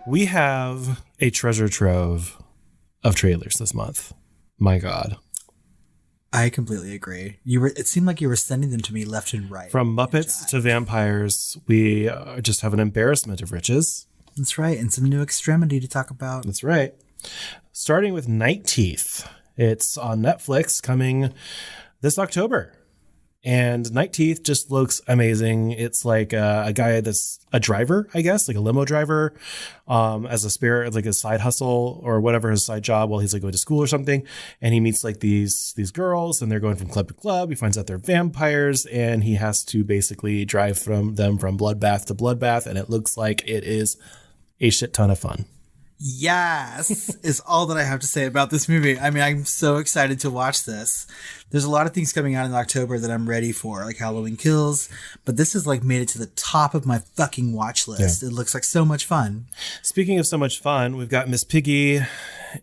We have a treasure trove of trailers this month. My God. I completely agree. It seemed like you were sending them to me left and right. From Muppets to vampires, we just have an embarrassment of riches. That's right. And some new extremity to talk about. That's right. Starting with Night Teeth. It's on Netflix coming this October. And Night Teeth just looks amazing. It's like a guy that's a driver, I guess, like a limo driver, as a spare, like a side hustle or whatever, his side job while he's like going to school or something. And he meets like these girls, and they're going from club to club. He finds out they're vampires, and he has to basically drive them from bloodbath to bloodbath. And it looks like it is a shit ton of fun. Yes, is all that I have to say about this movie. I mean, I'm so excited to watch this. There's a lot of things coming out in October that I'm ready for, like Halloween Kills, but this has like made it to the top of my fucking watch list. Yeah. It looks like so much fun. Speaking of so much fun, we've got Miss Piggy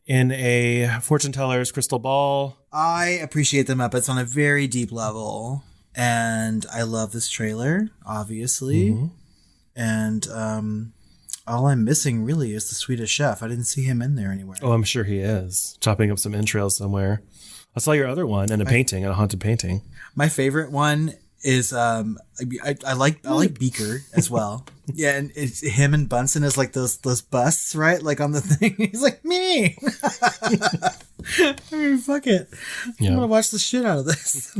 in a fortune teller's crystal ball. I appreciate the Muppets on a very deep level, and I love this trailer, obviously. Mm-hmm. And all I'm missing really is the Swedish Chef. I didn't see him in there anywhere. Oh, I'm sure he is. Chopping up some entrails somewhere. I saw your other one in a painting, a haunted painting. My favorite one is I like Beaker as well. Yeah, and it's him and Bunsen as like those busts, right? Like on the thing. He's like, me. I mean, fuck it. Yeah. I'm gonna watch the shit out of this.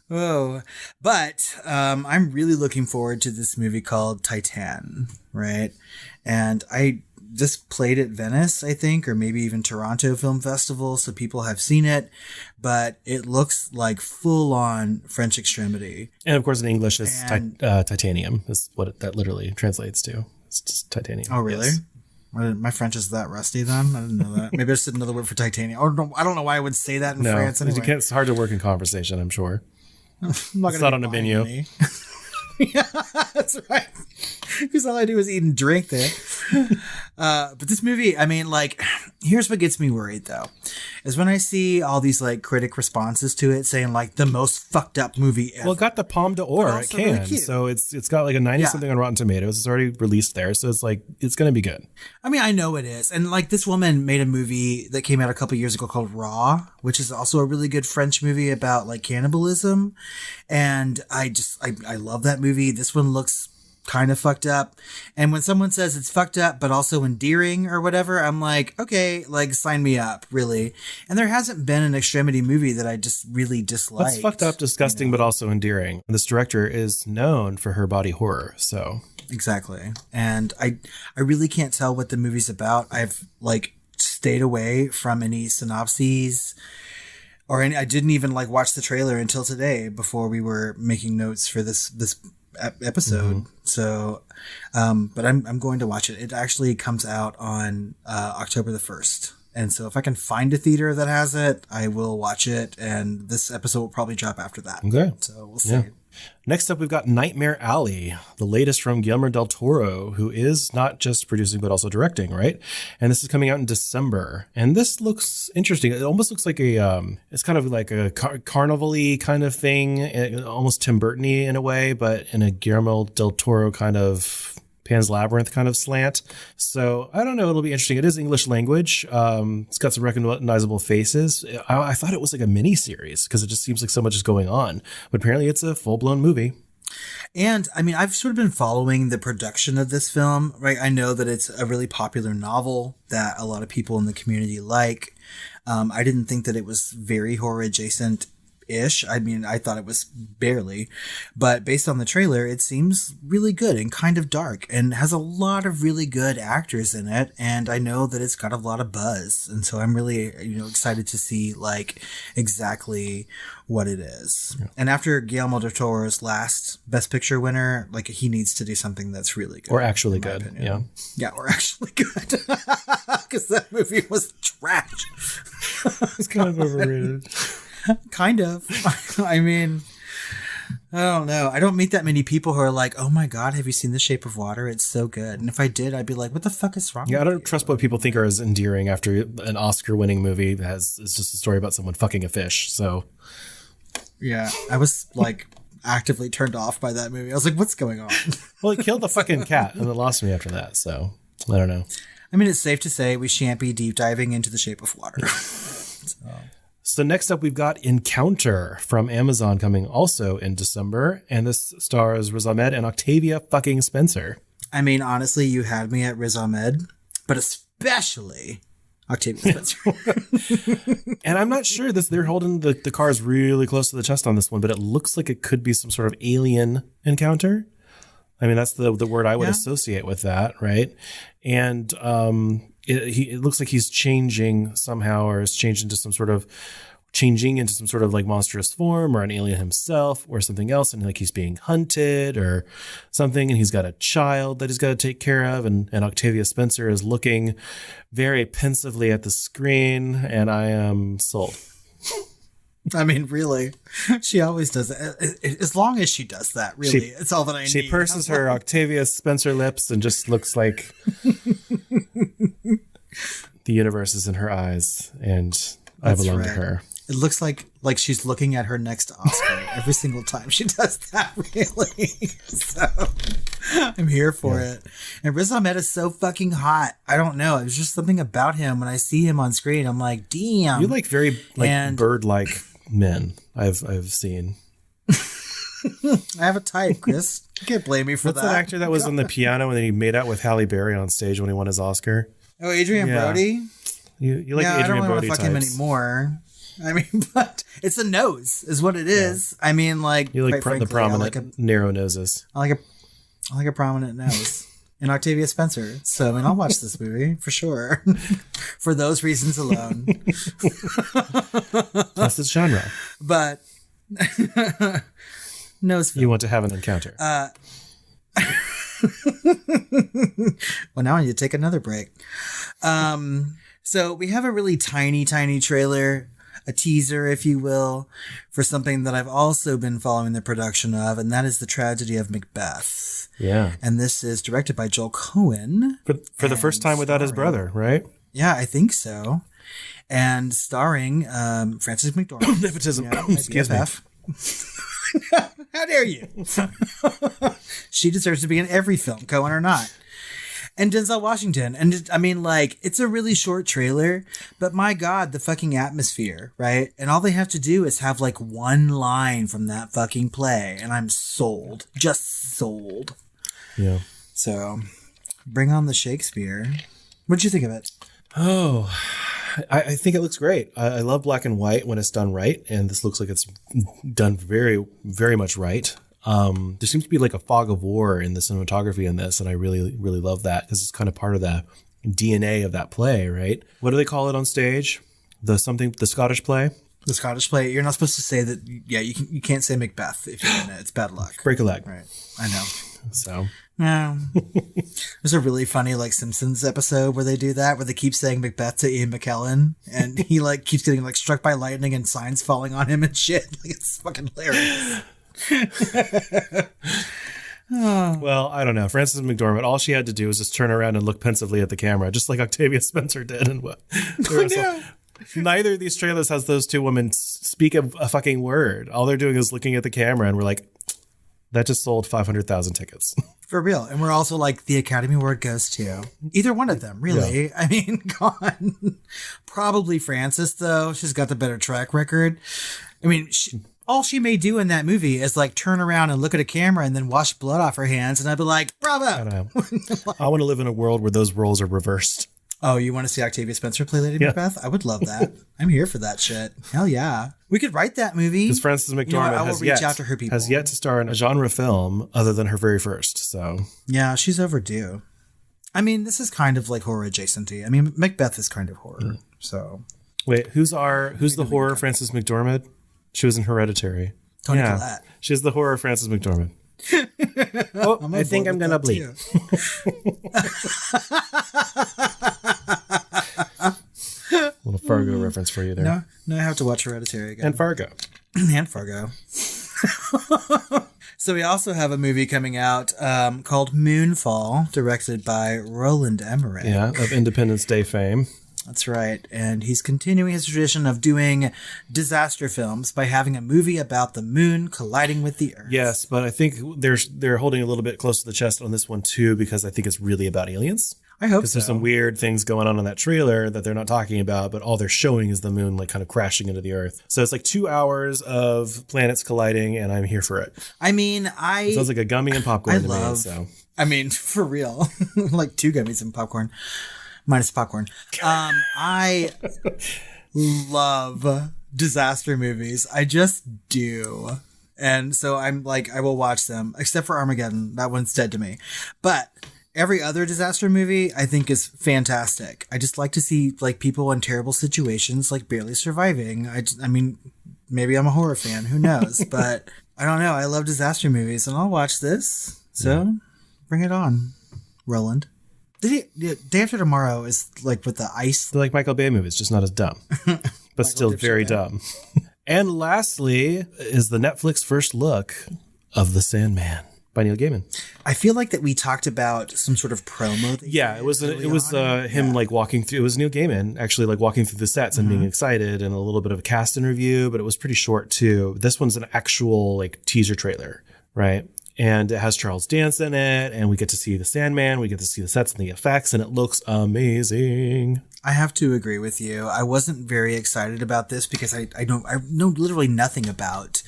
Oh, but I'm really looking forward to this movie called Titan, right? And I just played at Venice, I think, or maybe even Toronto Film Festival, so people have seen it, but it looks like full-on French extremity. And of course in English it's titanium is what that literally translates to. It's just titanium. Oh, really? Yes. My French is that rusty then? I didn't know that. Maybe I just did another word for titanium. I don't know why I would say that in France anyway. It's hard to work in conversation, I'm sure. It's not on a menu. Yeah, that's right. Because all I do is eat and drink there. But this movie, I mean, like, here's what gets me worried, though, is when I see all these, like, critic responses to it saying, like, the most fucked up movie ever. Well, it got the Palme d'Or at Cannes, really, so it's got, like, a 90-something on Rotten Tomatoes. It's already released there, so it's, like, it's going to be good. I mean, I know it is. And, like, this woman made a movie that came out a couple years ago called Raw, which is also a really good French movie about, like, cannibalism. And I love that movie. This one looks kind of fucked up. And when someone says it's fucked up but also endearing or whatever, I'm like, okay, like, sign me up, really. And there hasn't been an extremity movie that I just really disliked. It's fucked up, disgusting, but also endearing. This director is known for her body horror, so. Exactly. And I really can't tell what the movie's about. I've, like, stayed away from any synopses or I didn't even, like, watch the trailer until today before we were making notes for this episode. Mm-hmm. So, but I'm going to watch it. It actually comes out on October the 1st. And so if I can find a theater that has it, I will watch it. And this episode will probably drop after that. Okay. So we'll see. Yeah. Next up, we've got Nightmare Alley, the latest from Guillermo del Toro, who is not just producing, but also directing, right? And this is coming out in December. And this looks interesting. It almost looks like it's kind of like a carnival-y kind of thing, almost Tim Burton-y in a way, but in a Guillermo del Toro kind of Pan's Labyrinth kind of slant. So I don't know. It'll be interesting. It is English language. It's got some recognizable faces. I thought it was like a mini series because it just seems like so much is going on. But apparently it's a full-blown movie. And I mean, I've sort of been following the production of this film, right? I know that it's a really popular novel that a lot of people in the community like. I didn't think that it was very horror adjacent ish. I mean, I thought it was barely, but based on the trailer, it seems really good and kind of dark and has a lot of really good actors in it. And I know that it's got a lot of buzz. And so I'm really, excited to see like exactly what it is. Yeah. And after Guillermo del Toro's last Best Picture winner, like he needs to do something that's really good. Or actually good. Yeah. Yeah. Or actually good. Because that movie was trash. It's kind of overrated. Kind of. I mean, I don't know. I don't meet that many people who are like, oh my God, have you seen The Shape of Water? It's so good. And if I did, I'd be like, what the fuck is wrong with I don't you? trust what people think are as endearing after an Oscar-winning movie it's just a story about someone fucking a fish. So, yeah, I was like actively turned off by that movie. I was like, what's going on? Well, it killed the fucking cat and it lost me after that. So, I don't know. I mean, it's safe to say we shan't be deep diving into The Shape of Water. So next up, we've got Encounter from Amazon coming also in December. And this stars Riz Ahmed and Octavia fucking Spencer. I mean, honestly, you had me at Riz Ahmed, but especially Octavia Spencer. And I'm not sure they're holding the cards really close to the chest on this one, but it looks like it could be some sort of alien encounter. I mean, that's the word I would associate with that, right? And it looks like he's changing somehow, or is changing into some sort of like monstrous form, or an alien himself, or something else, and like he's being hunted or something, and he's got a child that he's got to take care of, and Octavia Spencer is looking very pensively at the screen, and I am sold. I mean, really, she always does it. As long as she does that, really, it's all that I need. She purses her Octavia Spencer lips and just looks like the universe is in her eyes, and I belong to her. It looks like she's looking at her next Oscar every single time she does that, really. So I'm here for it. And Riz Ahmed is so fucking hot. I don't know. There's just something about him. When I see him on screen, I'm like, damn. You like very bird-like men I've seen. I have a type, Chris. You can't blame me for What's that. that actor that was on the piano and then he made out with Halle Berry on stage when he won his Oscar? Oh, Adrian Brody? You like Adrian Brody I don't want to fuck him types. anymore. I mean, but it's a nose is what it is. Yeah. I mean, like, you like frankly, the prominent narrow noses. I like a prominent nose. And Octavia Spencer. So, I mean, I'll watch this movie for sure. For those reasons alone. Plus it's genre. But nose film. You want to have an encounter. Well, now I need to take another break. So we have a really tiny trailer, a teaser, if you will, for something that I've also been following the production of, and that is The Tragedy of Macbeth. Yeah. And this is directed by Joel Cohen. For the first time without his brother, right? Yeah, I think so. And starring Frances McDormand. Nepotism. Excuse me. How dare you? She deserves to be in every film, Cohen or not. And Denzel Washington. And I mean, like, it's a really short trailer, but my God, the fucking atmosphere, right? And all they have to do is have like one line from that fucking play, and I'm sold. Just sold. Yeah. So, bring on the Shakespeare. What'd you think of it? Oh, I think it looks great. I love black and white when it's done right, and this looks like it's done very, very much right. There seems to be like a fog of war in the cinematography in this, and I really, really love that because it's kind of part of the DNA of that play, right? What do they call it on stage? The Scottish play? The Scottish play. You're not supposed to say that. Yeah, you can't say Macbeth if you're in it. It's bad luck. Break a leg. Right. I know. So No. There's a really funny like Simpsons episode where they do that, where they keep saying Macbeth to Ian McKellen, and he like keeps getting like struck by lightning and signs falling on him and shit. Like, it's fucking hilarious. Well, I don't know. Frances McDormand, all she had to do was just turn around and look pensively at the camera, just like Octavia Spencer did. And what? Neither of these trailers has those two women speak a fucking word. All they're doing is looking at the camera, and we're like, that just sold 500,000 tickets. For real. And we're also like, the Academy Award goes to either one of them, really. Yeah. I mean, God. Probably Frances, though. She's got the better track record. I mean, all she may do in that movie is like turn around and look at a camera and then wash blood off her hands. And I'd be like, bravo. I don't know. I want to live in a world where those roles are reversed. Oh, you want to see Octavia Spencer play Lady Macbeth? I would love that. I'm here for that shit. Hell yeah. We could write that movie. Because Frances McDormand has yet to star in a genre film other than her very first. So yeah, she's overdue. I mean, this is kind of like horror adjacenty. I mean, Macbeth is kind of horror. So wait, who's the horror Frances McDormand? She was in Hereditary. Toni Collette. She's the horror Frances McDormand. Oh, I think I'm gonna bleed. Little Fargo reference for you there. No, I have to watch Hereditary again. And Fargo. And Fargo. So we also have a movie coming out called Moonfall, directed by Roland Emmerich. Yeah, of Independence Day fame. That's right. And he's continuing his tradition of doing disaster films by having a movie about the moon colliding with the earth. Yes, but I think they're holding a little bit close to the chest on this one too, because I think it's really about aliens. I hope so. Because there's some weird things going on in that trailer that they're not talking about, but all they're showing is the moon like kind of crashing into the earth. So it's like 2 hours of planets colliding, and I'm here for it. I mean, it sounds like a gummy and popcorn to me. So I mean, for real, like 2 gummies and popcorn. Minus popcorn. I love disaster movies. I just do. And so I'm like, I will watch them, except for Armageddon. That one's dead to me. But every other disaster movie I think is fantastic. I just like to see like people in terrible situations, like barely surviving. I mean, maybe I'm a horror fan. Who knows? But I don't know. I love disaster movies, and I'll watch this. So bring it on, Roland. Day After Tomorrow is like with the ice. They're like Michael Bay movies, just not as dumb, but still very dumb. And lastly is the Netflix first look of The Sandman by Neil Gaiman. I feel like that we talked about some sort of promo. It was him like walking through. It was Neil Gaiman actually like walking through the sets and being excited, and a little bit of a cast interview, but it was pretty short too. This one's an actual like teaser trailer, right? And it has Charles Dance in it, and we get to see the Sandman, we get to see the sets and the effects, and it looks amazing. I have to agree with you. I wasn't very excited about this because I know literally nothing about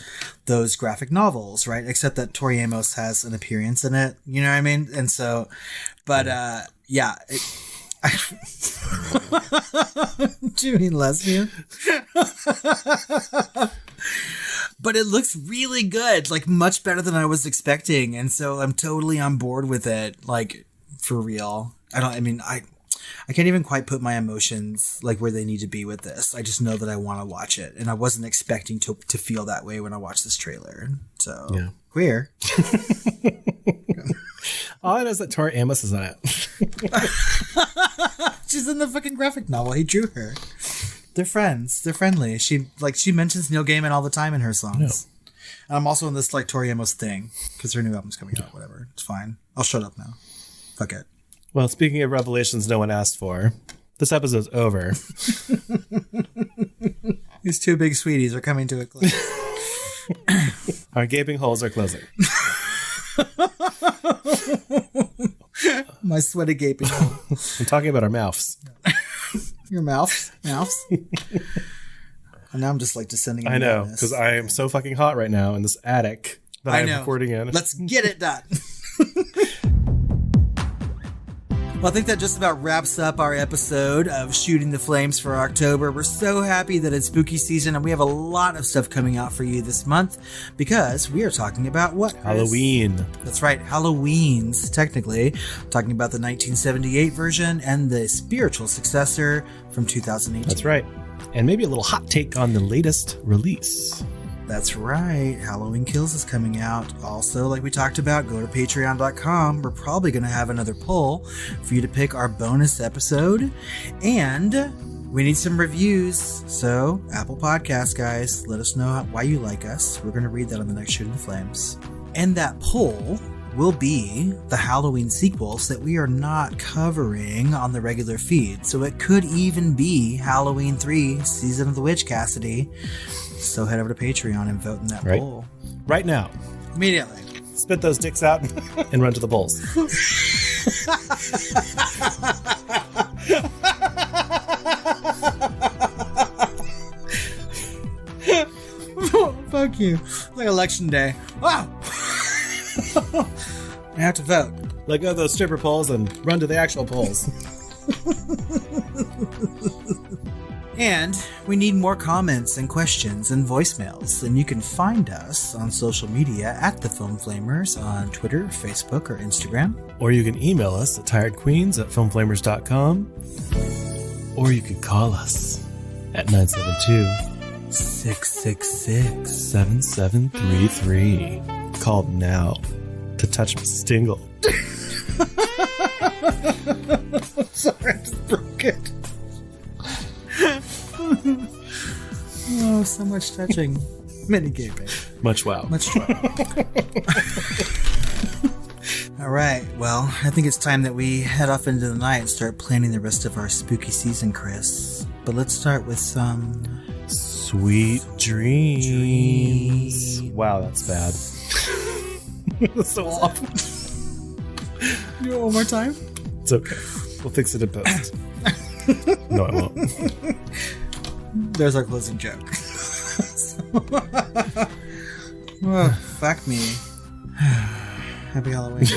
those graphic novels, right? Except that Tori Amos has an appearance in it, you know what I mean? And so, but yeah. Do you mean lesbian? But it looks really good, like much better than I was expecting. And so I'm totally on board with it, like for real. I can't even quite put my emotions like where they need to be with this. I just know that I want to watch it. And I wasn't expecting to feel that way when I watched this trailer. So queer. All I know is that Tori Amos is in it. She's in the fucking graphic novel. He drew her. They're friends. They're friendly. She mentions Neil Gaiman all the time in her songs. And I'm also in this like Tori Amos thing because her new album's coming out. Whatever. It's fine. I'll shut up now. Fuck it. Well, speaking of revelations no one asked for, this episode's over. These 2 big sweeties are coming to a close. Our gaping holes are closing. My sweaty gaping hole. I'm talking about our mouths. Your mouths? And now I'm just like descending. I know, because I am so fucking hot right now in this attic that I'm recording in. Let's get it done. Well, I think that just about wraps up our episode of Shooting the Flames for October. We're so happy that it's spooky season, and we have a lot of stuff coming out for you this month because we are talking about what? Halloween. That's right, Halloween's, technically. Talking about the 1978 version and the spiritual successor from 2018. That's right. And maybe a little hot take on the latest release. That's right. Halloween Kills is coming out. Also, like we talked about, go to patreon.com. We're probably going to have another poll for you to pick our bonus episode. And we need some reviews. So, Apple Podcasts, guys, let us know why you like us. We're going to read that on the next Shooting Flames. And that poll will be the Halloween sequels that we are not covering on the regular feed. So it could even be Halloween 3, Season of the Witch, Cassidy. So head over to Patreon and vote in that poll. Right now. Immediately. Spit those dicks out and run to the polls. Fuck you. It's like election day. Wow. I have to vote. Let go of those stripper poles and run to the actual polls. And we need more comments and questions and voicemails. And you can find us on social media at The Film Flamers on Twitter, Facebook, or Instagram. Or you can email us at tiredqueens@filmflamers.com. Or you could call us at 972-666-7733. Call now to touch Mrs. Tingle. Sorry, I just broke it. Oh, so much touching. Mini gaping. Much wow. Much wow. All right. Well, I think it's time that we head off into the night and start planning the rest of our spooky season, Chris. But let's start with some sweet dreams. Wow, that's bad. That's so awful. Do it one more time? It's okay. We'll fix it in post. No, I won't. There's our closing joke. Oh, fuck me. Happy Halloween.